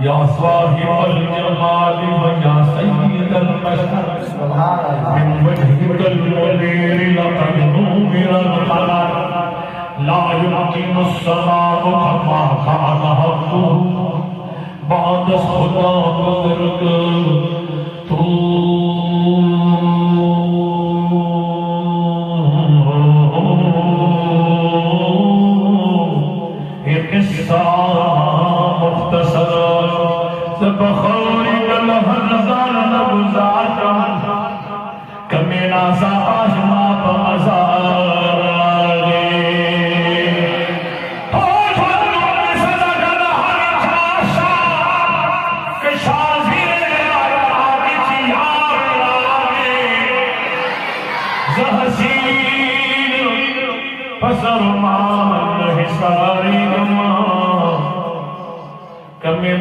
یا صاحب الجمال و یا سید البشر من وجهك المنير لقد نور القمر لا يمكن السماء كما كان حقه بعد خدا بزرگ تو ایک قصہ مختصر بخوری الہرزان نبزاتا کمینا سا آشما بازار آگے پسر مان حساری گمان کمی